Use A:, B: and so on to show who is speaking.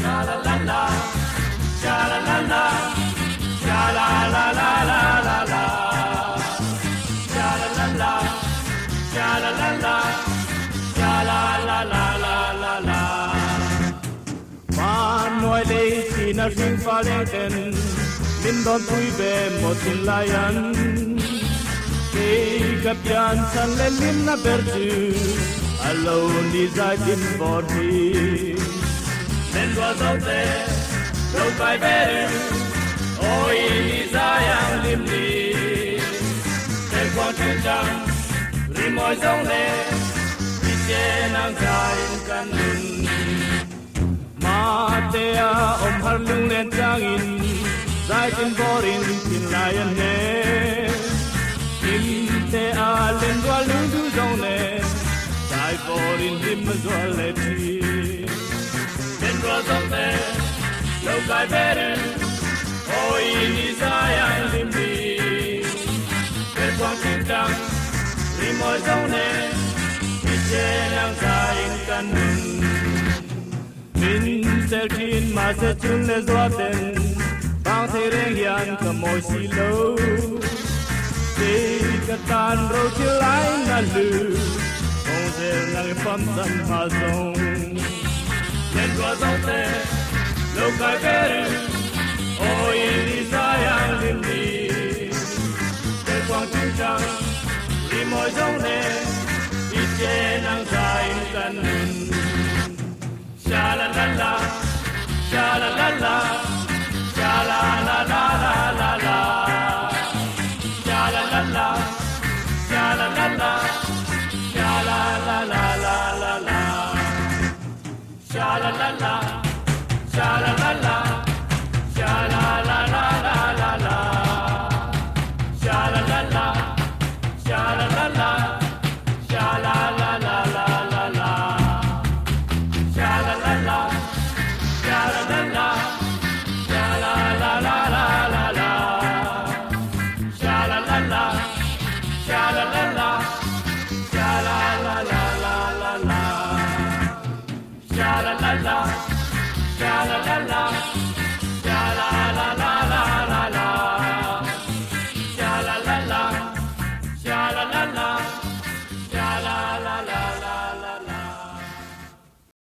A: sha la la la, sha la la la, sha la la la la la la, sha la la la, sha la la la, sha la la la la la la. Man nói lấy chỉ na riêng pha lên tên, min đón tuổi về một tin layan. Kapian san lelim na berju, alone is I in body. Then was out there, no by better. Oh, is I am limli. Then what you done, remorse only. Vichen ang kain kanun. Matea har lung len jangin, zai in borin tin layan ne. Te a len dua lung du dong le, dai for in lim dua le ti. Len dua dong le, no kai better. Oh, in is I am lim di. Len quang chim chang, lim moi dong le, vi chen ang kai kan nun. Min ser kin ma se chun le dua ten, bang te reng yan ka moi si lo. Tan râu chiếu lái ngã lư, không dễ ngang phăm dân mà rồng. Lên qua dòng tê, lâu cái bê rư, ôi đi xa yang liêm đi. Để quang chim trăng, đi môi dòng nê, đi chê năng dài cân nừng. Sha la la la, sha la la la, sha la la la la la la. Sha la la la, sha la la la, sha la la la la la la, sha la la la, sha la.